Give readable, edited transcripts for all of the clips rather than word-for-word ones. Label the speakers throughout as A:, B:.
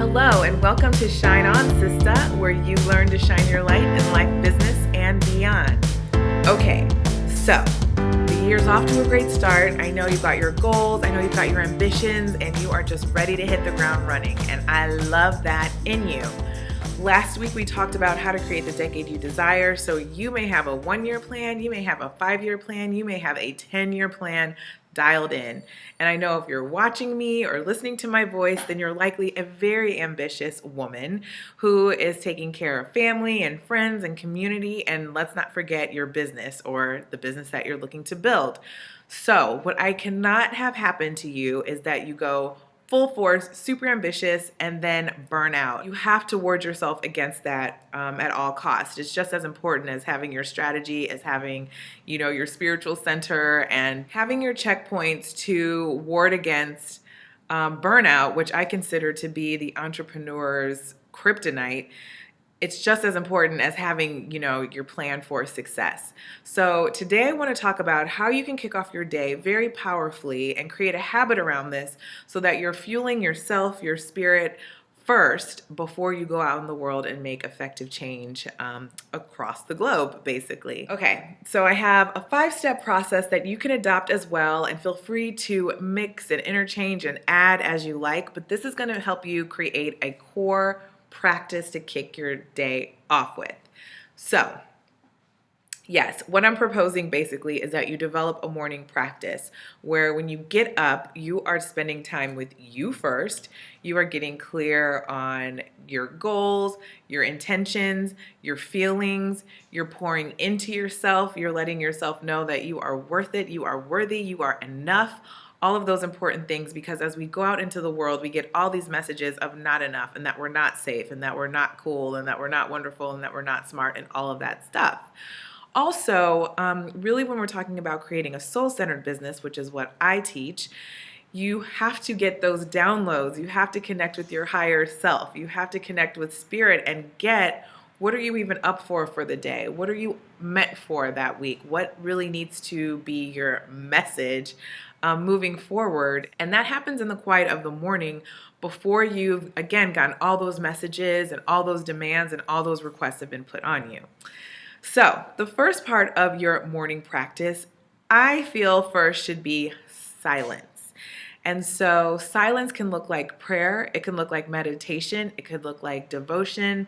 A: Hello and welcome to Shine On, Sister, where you learn to shine your light in life, business, and beyond. Okay, so the year's off to a great start. I know you've got your goals, I know you've got your ambitions, and you are just ready to hit the ground running, and I love that in you. Last week we talked about how to create the decade you desire. So you may have a 1-year plan, you may have a 5-year plan, you may have a 10-year plan dialed in. And I know if you're watching me or listening to my voice, then you're likely a very ambitious woman who is taking care of family and friends and community. And let's not forget your business or the business that you're looking to build. So what I cannot have happen to you is that you go full force, super ambitious, and then burn out. You have to ward yourself against that at all costs. It's just as important as having your strategy, as having, your spiritual center, and having your checkpoints to ward against burnout, which I consider to be the entrepreneur's kryptonite. It's just as important as having, your plan for success. So today I want to talk about how you can kick off your day very powerfully and create a habit around this so that you're fueling yourself, your spirit first before you go out in the world and make effective change across the globe, basically. Okay, so I have a 5-step process that you can adopt as well, and feel free to mix and interchange and add as you like, but this is going to help you create a core practice to kick your day off with. So, yes, what I'm proposing basically is that you develop a morning practice where when you get up, you are spending time with you first. You are getting clear on your goals, your intentions, your feelings. You're pouring into yourself. You're letting yourself know that you are worth it, you are worthy, you are enough. All of those important things, because as we go out into the world, we get all these messages of not enough, and that we're not safe, and that we're not cool, and that we're not wonderful, and that we're not smart, and all of that stuff. Also, really when we're talking about creating a soul-centered business, which is what I teach, you have to get those downloads. You have to connect with your higher self. You have to connect with spirit and get, what are you even up for the day? What are you meant for that week? What really needs to be your message moving forward? And that happens in the quiet of the morning before you've, again, gotten all those messages and all those demands and all those requests have been put on you. So the first part of your morning practice, I feel first should be silence. And so silence can look like prayer, it can look like meditation, it could look like devotion,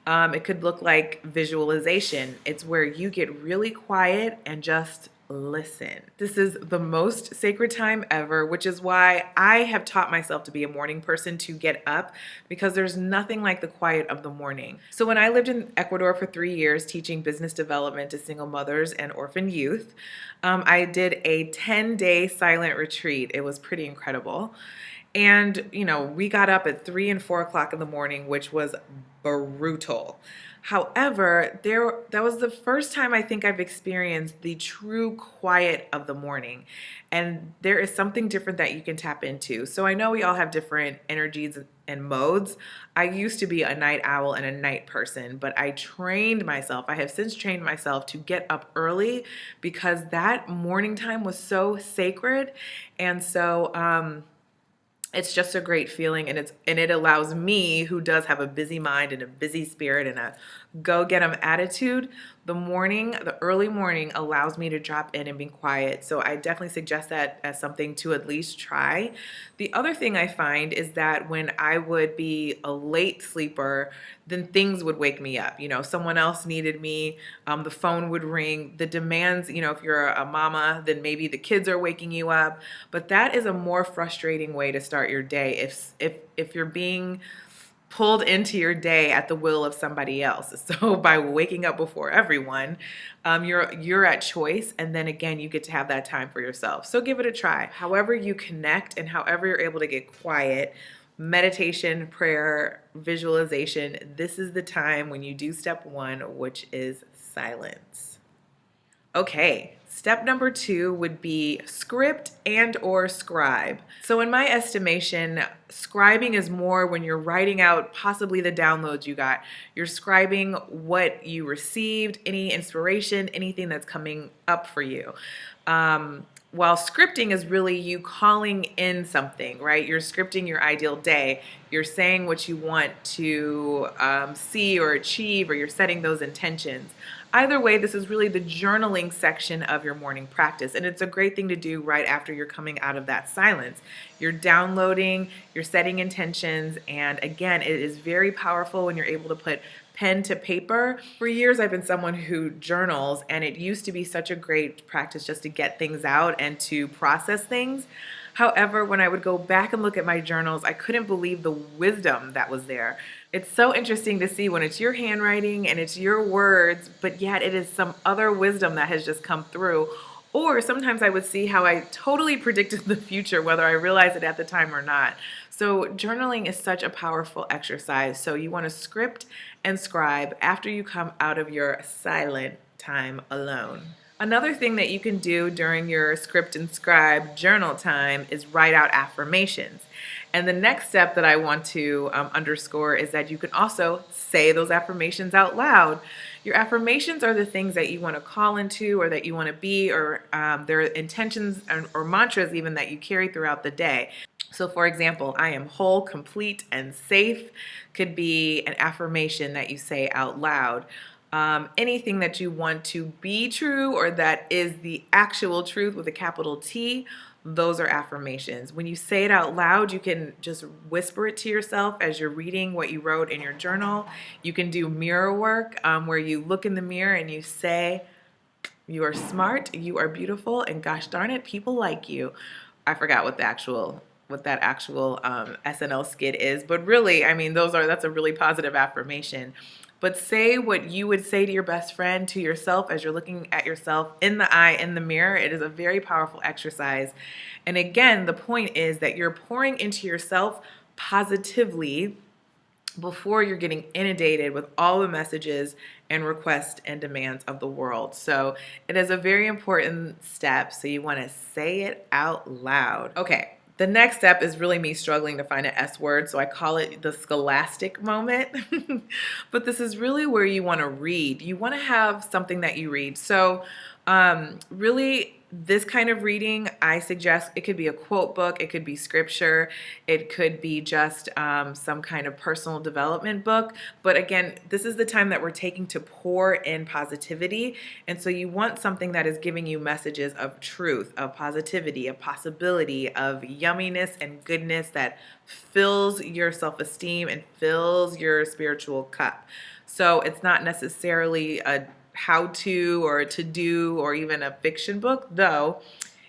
A: it could look like visualization. It's where you get really quiet and just listen. This is the most sacred time ever, which is why I have taught myself to be a morning person, to get up, because there's nothing like the quiet of the morning. So when I lived in Ecuador for 3 years teaching business development to single mothers and orphan youth, I did a 10-day silent retreat. It was pretty incredible. And, we got up at 3 and 4 o'clock in the morning, which was brutal. However, that was the first time I think I've experienced the true quiet of the morning. And there is something different that you can tap into. So I know we all have different energies and modes. I used to be a night owl and a night person, but I have since trained myself to get up early because that morning time was so sacred. And so, it's just a great feeling, and it allows me, who does have a busy mind and a busy spirit and a go-get-'em attitude, the early morning allows me to drop in and be quiet. So I definitely suggest that as something to at least try. The other thing I find is that when I would be a late sleeper, then things would wake me up. Someone else needed me, the phone would ring, the demands, if you're a mama, then maybe the kids are waking you up. But that is a more frustrating way to start your day if you're being pulled into your day at the will of somebody else. So by waking up before everyone, you're at choice, and then again you get to have that time for yourself. So give it a try. However you connect and however you're able to get quiet, meditation, prayer, visualization, this is the time when you do step 1, which is silence. Okay, step number 2 would be script and or scribe. So in my estimation, scribing is more when you're writing out possibly the downloads you got. You're scribing what you received, any inspiration, anything that's coming up for you. while scripting is really you calling in something, right? You're scripting your ideal day. You're saying what you want to see or achieve, or you're setting those intentions. Either way, this is really the journaling section of your morning practice. And it's a great thing to do right after you're coming out of that silence. You're downloading, you're setting intentions, and again, it is very powerful when you're able to put pen to paper. For years, I've been someone who journals, and it used to be such a great practice just to get things out and to process things. However, when I would go back and look at my journals, I couldn't believe the wisdom that was there. It's so interesting to see when it's your handwriting and it's your words, but yet it is some other wisdom that has just come through. Or sometimes I would see how I totally predicted the future, whether I realized it at the time or not. So journaling is such a powerful exercise. So you want to script and scribe after you come out of your silent time alone. Another thing that you can do during your script and scribe journal time is write out affirmations. And the next step that I want to underscore is that you can also say those affirmations out loud. Your affirmations are the things that you want to call into, or that you want to be, or their intentions or mantras even that you carry throughout the day. So for example, I am whole, complete, and safe could be an affirmation that you say out loud. Anything that you want to be true, or that is the actual truth with a capital T, those are affirmations. When you say it out loud, you can just whisper it to yourself as you're reading what you wrote in your journal. You can do mirror work where you look in the mirror and you say, "You are smart, you are beautiful, and gosh darn it, people like you." I forgot what that actual SNL skit is, but really, I mean, that's a really positive affirmation. But say what you would say to your best friend, to yourself, as you're looking at yourself in the eye, in the mirror. It is a very powerful exercise. And again, the point is that you're pouring into yourself positively before you're getting inundated with all the messages and requests and demands of the world. So it is a very important step. So you want to say it out loud. Okay. The next step is really me struggling to find an S word, so I call it the scholastic moment. But this is really where you want to read. You want to have something that you read. So really, this kind of reading, I suggest it could be a quote book, it could be scripture, it could be just some kind of personal development book. But again, this is the time that we're taking to pour in positivity. And so you want something that is giving you messages of truth, of positivity, of possibility, of yumminess and goodness that fills your self-esteem and fills your spiritual cup. So it's not necessarily a how-to or to-do or even a fiction book, though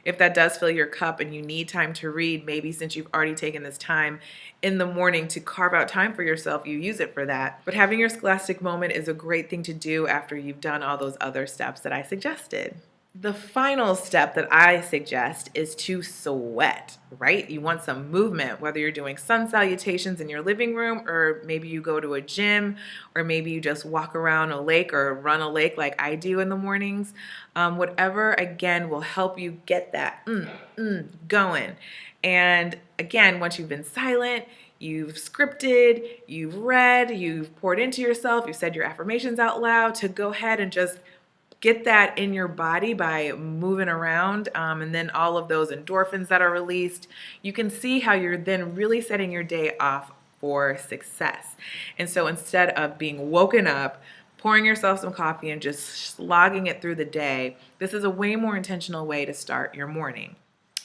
A: if that does fill your cup and you need time to read, maybe since you've already taken this time in the morning to carve out time for yourself, you use it for that. But having your scholastic moment is a great thing to do after you've done all those other steps that I suggested. The final step that I suggest is to sweat, right? You want some movement, whether you're doing sun salutations in your living room, or maybe you go to a gym, or maybe you just walk around a lake or run a lake like I do in the mornings. Whatever, again, will help you get that going. And again, once you've been silent, you've scripted, you've read, you've poured into yourself, you've said your affirmations out loud, to go ahead and just get that in your body by moving around, and then all of those endorphins that are released. You can see how you're then really setting your day off for success. And so instead of being woken up, pouring yourself some coffee and just slogging it through the day, this is a way more intentional way to start your morning.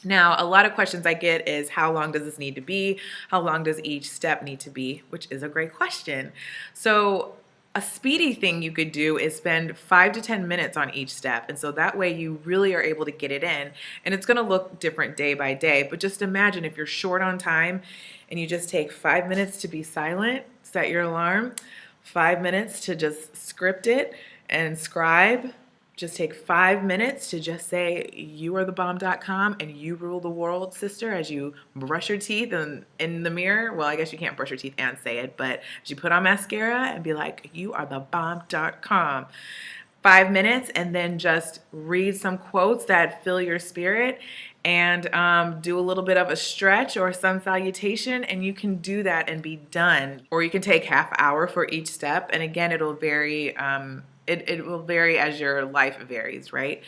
A: Now, a lot of questions I get is, how long does this need to be? How long does each step need to be? Which is a great question. So a speedy thing you could do is spend 5 to 10 minutes on each step. And so that way you really are able to get it in. And it's going to look different day by day. But just imagine if you're short on time and you just take 5 minutes to be silent, set your alarm, 5 minutes to just script it and scribe. Just take 5 minutes to just say, "You are the bomb.com and you rule the world, sister," as you brush your teeth and in the mirror. Well, I guess you can't brush your teeth and say it, but as you put on mascara and be like, "You are the bomb.com." 5 minutes, and then just read some quotes that fill your spirit, and do a little bit of a stretch or sun salutation, and you can do that and be done. Or you can take half hour for each step, and again, it'll vary. It will vary as your life varies, right?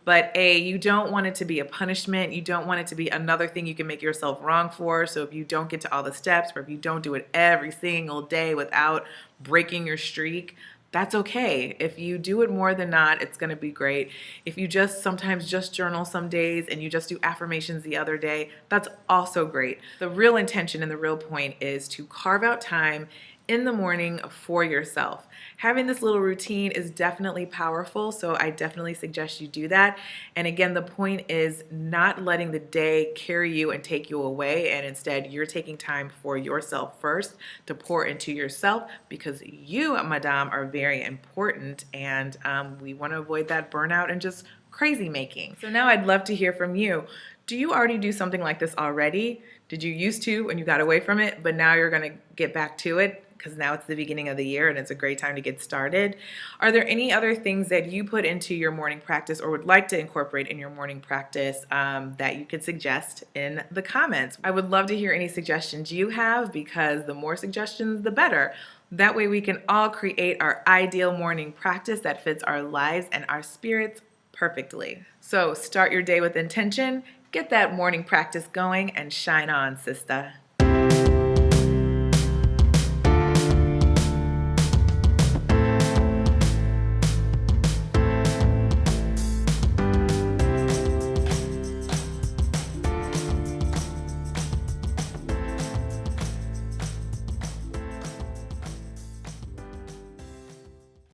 A: But you don't want it to be a punishment. You don't want it to be another thing you can make yourself wrong for. So if you don't get to all the steps, or if you don't do it every single day without breaking your streak, that's okay. If you do it more than not, it's going to be great. If you sometimes just journal some days and you just do affirmations the other day, that's also great. The real intention and the real point is to carve out time in the morning for yourself. Having this little routine is definitely powerful, so I definitely suggest you do that. And again, the point is not letting the day carry you and take you away, and instead you're taking time for yourself first to pour into yourself, because you, madame, are very important, and we want to avoid that burnout and just crazy making. So now I'd love to hear from you. Do you already do something like this already? Did you used to and you got away from it, but now you're going to get back to it because now it's the beginning of the year and it's a great time to get started? Are there any other things that you put into your morning practice or would like to incorporate in your morning practice that you could suggest in the comments? I would love to hear any suggestions you have, because the more suggestions, the better. That way we can all create our ideal morning practice that fits our lives and our spirits perfectly. So start your day with intention, get that morning practice going, and shine on, sister.